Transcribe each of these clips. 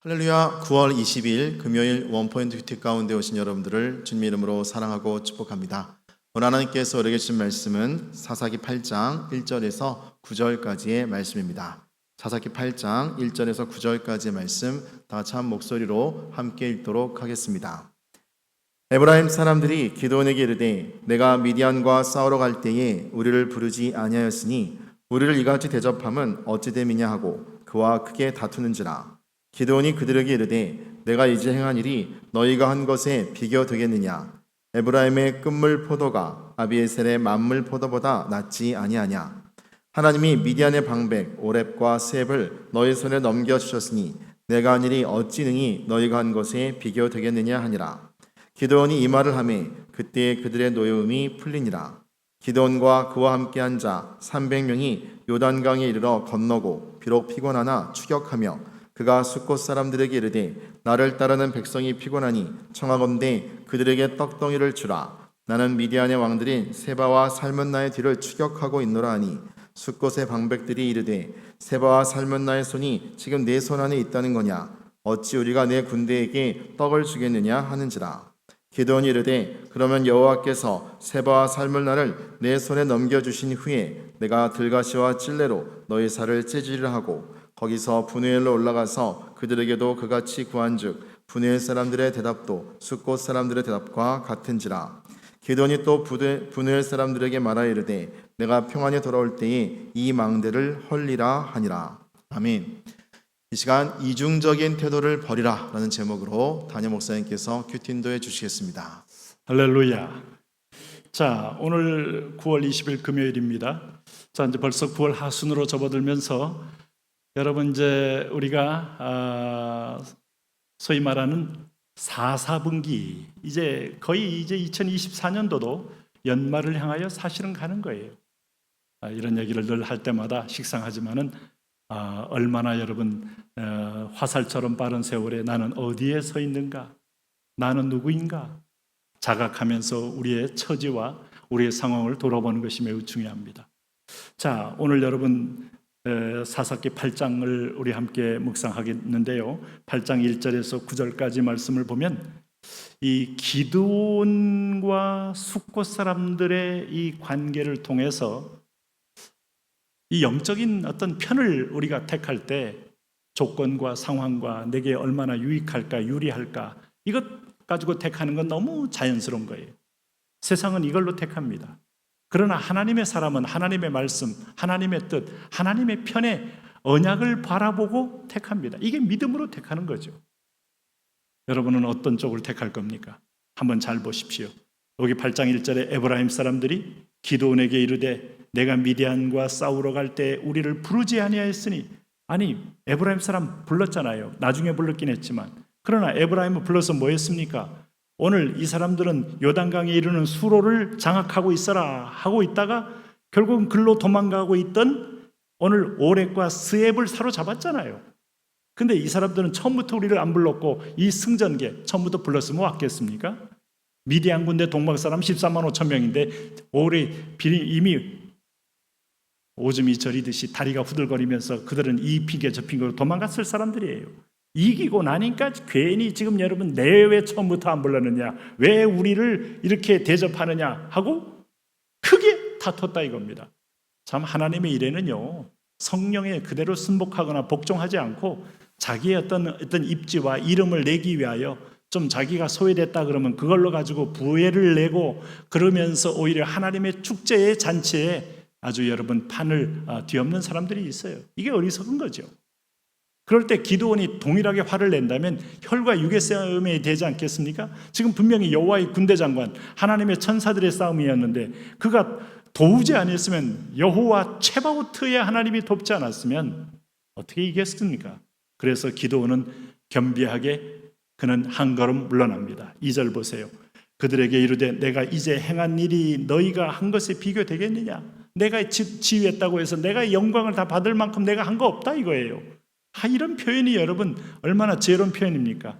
할렐루야. 9월 20일 금요일 원포인트 큐티 가운데 오신 여러분들을 주님 이름으로 사랑하고 축복합니다. 오늘 하나님께서 우리에게 주신 말씀은 사사기 8장 1절에서 9절까지의 말씀입니다. 사사기 8장 1절에서 9절까지의 말씀 다 같이 한 목소리로 함께 읽도록 하겠습니다. 에브라임 사람들이 기드온에게 이르되 내가 미디안과 싸우러 갈 때에 우리를 부르지 아니하였으니 우리를 이같이 대접함은 어찌 됨이냐 하고 그와 크게 다투는지라. 기드온이 그들에게 이르되 내가 이제 행한 일이 너희가 한 것에 비교되겠느냐. 에브라임의 끝물 포도가 아비에셀의 만물 포도보다 낫지 아니하냐. 하나님이 미디안의 방백 오렙과 스앱을 너희 손에 넘겨주셨으니 내가 한 일이 어찌 능히 너희가 한 것에 비교되겠느냐 하니라. 기드온이 이 말을 하매 그때 그들의 노여움이 풀리니라. 기드온과 그와 함께한 자 300명이 요단강에 이르러 건너고 비록 피곤하나 추격하며 그가 숫곳 사람들에게 이르되 나를 따르는 백성이 피곤하니 청하건대 그들에게 떡덩이를 주라. 나는 미디안의 왕들인 세바와 살문나의 뒤를 추격하고 있노라 하니 숫곳의 방백들이 이르되 세바와 살문나의 손이 지금 내 손 안에 있다는 거냐. 어찌 우리가 내 군대에게 떡을 주겠느냐 하는지라. 기드온이 이르되 그러면 여호와께서 세바와 살문나를 내 손에 넘겨주신 후에 내가 들가시와 찔레로 너희 살을 찢으리라 하고 거기서 브누엘로 올라가서 그들에게도 그같이 구한즉 브누엘 사람들의 대답도 숫곳 사람들의 대답과 같은지라. 기드온이 또 브누엘 사람들에게 말하여 이르되 내가 평안히 돌아올 때에 이 망대를 헐리라 하니라. 아멘. 이 시간 이중적인 태도를 버리라 라는 제목으로 담임 목사님께서 큐티 인도해 주시겠습니다. 할렐루야. 자, 오늘 9월 20일 금요일입니다. 자, 이제 벌써 9월 하순으로 접어들면서 여러분 이제 우리가 소위 말하는 4분기 이제 거의 이제 2024년도도 연말을 향하여 사실은 가는 거예요. 이런 얘기를 늘 할 때마다 식상하지만은 얼마나 여러분 화살처럼 빠른 세월에 나는 어디에 서 있는가, 나는 누구인가 자각하면서 우리의 처지와 우리의 상황을 돌아보는 것이 매우 중요합니다. 자, 오늘 여러분 사사기 8장을 우리 함께 묵상하겠는데요. 8장 1절에서 9절까지 말씀을 보면 이 기드온과 숫곳 사람들의 이 관계를 통해서 이 영적인 어떤 편을 우리가 택할 때 조건과 상황과 내게 얼마나 유익할까 유리할까 이것 가지고 택하는 건 너무 자연스러운 거예요. 세상은 이걸로 택합니다. 그러나 하나님의 사람은 하나님의 말씀, 하나님의 뜻, 하나님의 편의 언약을 바라보고 택합니다. 이게 믿음으로 택하는 거죠. 여러분은 어떤 쪽을 택할 겁니까? 한번 잘 보십시오. 여기 8장 1절에 에브라임 사람들이 기드온에게 이르되 내가 미디안과 싸우러 갈 때 우리를 부르지 아니하였으니. 아니, 에브라임 사람 불렀잖아요. 나중에 불렀긴 했지만. 그러나 에브라임을 불러서 뭐 했습니까? 오늘 이 사람들은 요단강에 이르는 수로를 장악하고 있어라 하고 있다가 결국은 글로 도망가고 있던 오늘 오렙과 스앱을 사로잡았잖아요. 근데 이 사람들은 처음부터 우리를 안 불렀고 이 승전계 처음부터 불렀으면 왔겠습니까? 미디안 군대 동막 사람 14만 5천 명인데 오래 이미 오줌이 저리듯이 다리가 후들거리면서 그들은 이 핑계 저 핑계로 도망갔을 사람들이에요. 이기고 나니까 괜히 지금 여러분 내 왜 처음부터 안 불렀느냐, 왜 우리를 이렇게 대접하느냐 하고 크게 다퉜다 이겁니다. 참 하나님의 일에는요 성령에 그대로 순복하거나 복종하지 않고 자기의 어떤 입지와 이름을 내기 위하여 좀 자기가 소외됐다 그러면 그걸로 가지고 부회를 내고 그러면서 오히려 하나님의 축제의 잔치에 아주 여러분 판을 뒤엎는 사람들이 있어요. 이게 어리석은 거죠. 그럴 때 기드온이 동일하게 화를 낸다면 혈과 육의 싸움이 되지 않겠습니까? 지금 분명히 여호와의 군대 장관 하나님의 천사들의 싸움이었는데 그가 도우지 않았으면 여호와 체바오트의 하나님이 돕지 않았으면 어떻게 이겼습니까? 그래서 기드온은 겸비하게 그는 한 걸음 물러납니다. 2절 보세요. 그들에게 이르되 내가 이제 행한 일이 너희가 한 것에 비교되겠느냐? 내가 지휘했다고 해서 내가 영광을 다 받을 만큼 내가 한 거 없다 이거예요. 이런 표현이 여러분 얼마나 지혜로운 표현입니까?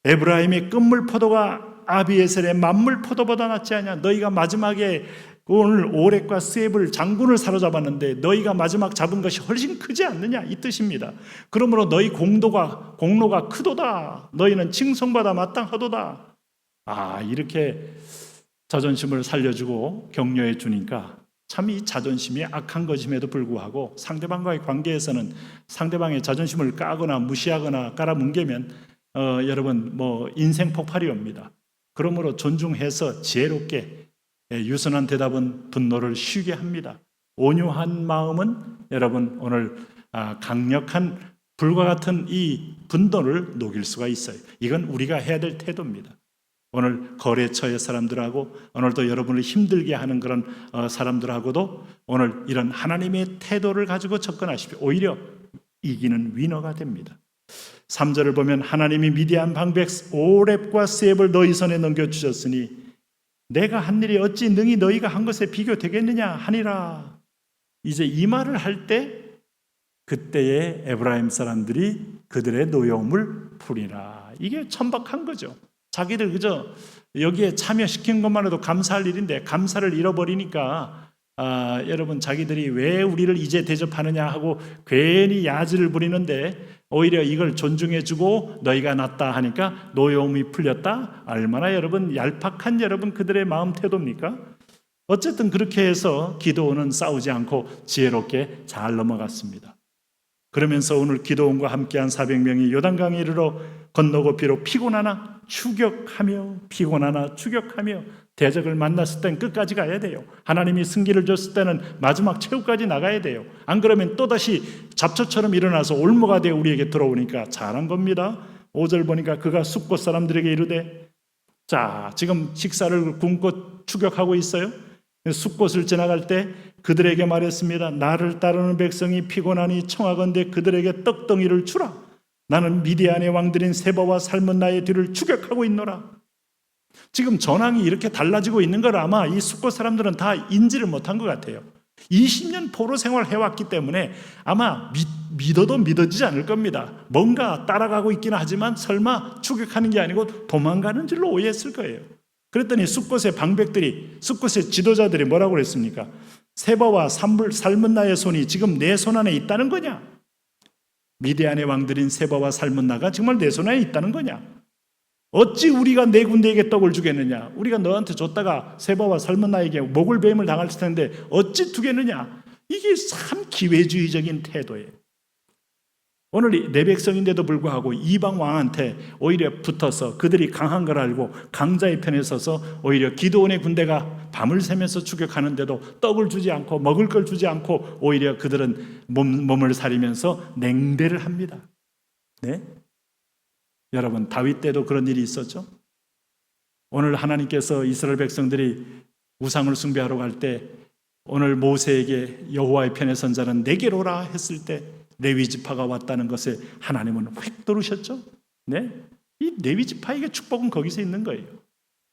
에브라임의 끝물 포도가 아비에셀의 만물 포도보다 낫지 않냐? 너희가 마지막에 오늘 오렉과 스엡을 장군을 사로잡았는데 너희가 마지막 잡은 것이 훨씬 크지 않느냐 이 뜻입니다. 그러므로 너희 공로가 크도다. 너희는 칭송받아 마땅하도다. 이렇게 자존심을 살려주고 격려해 주니까 참 이 자존심이 악한 것임에도 불구하고 상대방과의 관계에서는 상대방의 자존심을 까거나 무시하거나 깔아뭉개면 여러분 인생 폭발이 옵니다. 그러므로 존중해서 지혜롭게 유순한 대답은 분노를 쉬게 합니다. 온유한 마음은 여러분 오늘 강력한 불과 같은 이 분노를 녹일 수가 있어요. 이건 우리가 해야 될 태도입니다. 오늘 거래처의 사람들하고 오늘도 여러분을 힘들게 하는 그런 사람들하고도 오늘 이런 하나님의 태도를 가지고 접근하십시오. 오히려 이기는 위너가 됩니다. 3절을 보면 하나님이 미디안 방백 오렙과 스엡을 너희 손에 넘겨주셨으니 내가 한 일이 어찌 능히 너희가 한 것에 비교되겠느냐 하니라. 이제 이 말을 할 때 그때의 에브라임 사람들이 그들의 노여움을 풀이라. 이게 천박한 거죠. 자기들 그저 여기에 참여시킨 것만 해도 감사할 일인데 감사를 잃어버리니까 여러분 자기들이 왜 우리를 이제 대접하느냐 하고 괜히 야지를 부리는데 오히려 이걸 존중해주고 너희가 낫다 하니까 노여움이 풀렸다. 얼마나 여러분 얄팍한 여러분 그들의 마음 태도입니까? 어쨌든 그렇게 해서 기드온은 싸우지 않고 지혜롭게 잘 넘어갔습니다. 그러면서 오늘 기드온과 함께한 400명이 요단강에 이르러 건너고 비록 피곤하나 추격하며 대적을 만났을 땐 끝까지 가야 돼요. 하나님이 승기를 줬을 때는 마지막 최후까지 나가야 돼요. 안 그러면 또다시 잡초처럼 일어나서 올무가 되어 우리에게 들어오니까 잘한 겁니다. 5절 보니까 그가 숫곳 사람들에게 이르되 자 지금 식사를 굶고 추격하고 있어요. 숫곳을 지나갈 때 그들에게 말했습니다. 나를 따르는 백성이 피곤하니 청하건대 그들에게 떡덩이를 주라. 나는 미디안의 왕들인 세바와 살문나의 뒤를 추격하고 있노라. 지금 전황이 이렇게 달라지고 있는 걸 아마 이 숫곳 사람들은 다 인지를 못한 것 같아요. 20년 포로 생활을 해왔기 때문에 아마 믿어도 믿어지지 않을 겁니다. 뭔가 따라가고 있기는 하지만 설마 추격하는 게 아니고 도망가는 줄로 오해했을 거예요. 그랬더니 숫곳의 방백들이 숫곳의 지도자들이 뭐라고 그랬습니까? 세바와 살문나의 손이 지금 내 손 안에 있다는 거냐? 미디안의 왕들인 세바와 살문나가 정말 내 손 안에 있다는 거냐? 어찌 우리가 네 군대에게 떡을 주겠느냐? 우리가 너한테 줬다가 세바와 살문나에게 목을 베임을 당할 텐데 어찌 두겠느냐? 이게 참 기회주의적인 태도예요. 오늘 내 백성인데도 불구하고 이방 왕한테 오히려 붙어서 그들이 강한 걸 알고 강자의 편에 서서 오히려 기드온의 군대가 밤을 새면서 추격하는데도 떡을 주지 않고 먹을 걸 주지 않고 오히려 그들은 몸을 사리면서 냉대를 합니다. 네? 여러분 다윗 때도 그런 일이 있었죠. 오늘 하나님께서 이스라엘 백성들이 우상을 숭배하러 갈 때 오늘 모세에게 여호와의 편에 선 자는 내게로 오라 했을 때 레위 지파가 왔다는 것에 하나님은 휙 들으셨죠. 네? 이 레위 지파에게 축복은 거기서 있는 거예요.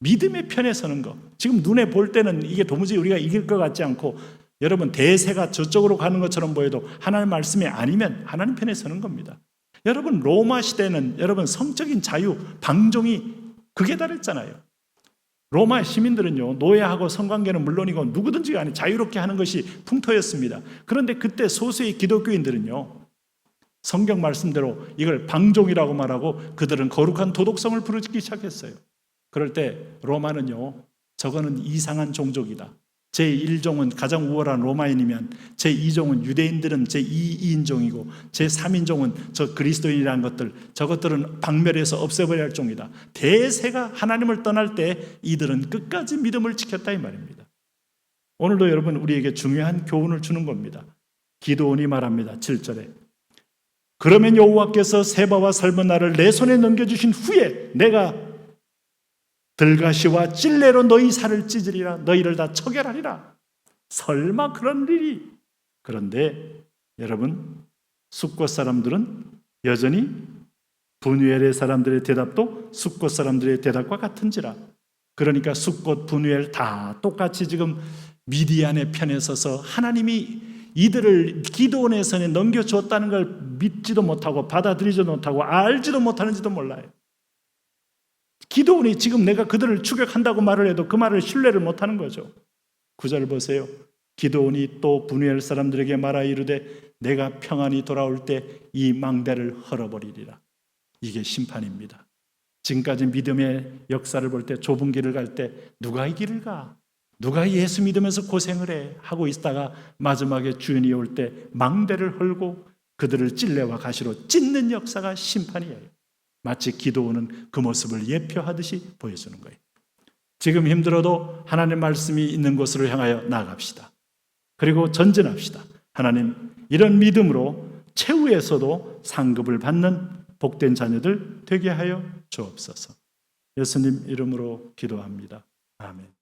믿음의 편에 서는 거. 지금 눈에 볼 때는 이게 도무지 우리가 이길 것 같지 않고 여러분 대세가 저쪽으로 가는 것처럼 보여도 하나님 말씀이 아니면 하나님 편에 서는 겁니다. 여러분 로마 시대는 여러분 성적인 자유, 방종이 극에 달했잖아요. 로마 시민들은요 노예하고 성관계는 물론이고 누구든지 간에 자유롭게 하는 것이 풍토였습니다. 그런데 그때 소수의 기독교인들은요 성경 말씀대로 이걸 방종이라고 말하고 그들은 거룩한 도덕성을 부르기 시작했어요. 그럴 때 로마는요 저거는 이상한 종족이다. 제1종은 가장 우월한 로마인이면 제2종은 유대인들은 제2인종이고 제3인종은 저 그리스도인이라는 것들 저것들은 박멸해서 없애버려야 할 종이다. 대세가 하나님을 떠날 때 이들은 끝까지 믿음을 지켰다 이 말입니다. 오늘도 여러분 우리에게 중요한 교훈을 주는 겁니다. 기드온이 말합니다. 7절에 그러면 여호와께서 세바와 살문나를 내 손에 넘겨주신 후에 내가 들가시와 찔레로 너희 살을 찢으리라. 너희를 다 처결하리라. 설마 그런 일이. 그런데 여러분 숫곳 사람들은 여전히 분우엘의 사람들의 대답도 숫곳 사람들의 대답과 같은지라. 그러니까 숫곳 분우엘 다 똑같이 지금 미디안의 편에 서서 하나님이 이들을 기드온의 손에 넘겨주었다는 걸 믿지도 못하고 받아들이지도 못하고 알지도 못하는지도 몰라요. 기드온이 지금 내가 그들을 추격한다고 말을 해도 그 말을 신뢰를 못하는 거죠. 9절 보세요. 기드온이 또 분유엘 사람들에게 말하 이르되 내가 평안히 돌아올 때 이 망대를 헐어버리리라. 이게 심판입니다. 지금까지 믿음의 역사를 볼 때 좁은 길을 갈 때 누가 이 길을 가? 누가 예수 믿으면서 고생을 해? 하고 있다가 마지막에 주인이 올 때 망대를 헐고 그들을 찔레와 가시로 찢는 역사가 심판이에요. 마치 기도오는 그 모습을 예표하듯이 보여주는 거예요. 지금 힘들어도 하나님의 말씀이 있는 곳으로 향하여 나아갑시다. 그리고 전진합시다. 하나님, 이런 믿음으로 최후에서도 상급을 받는 복된 자녀들 되게 하여 주옵소서. 예수님 이름으로 기도합니다. 아멘.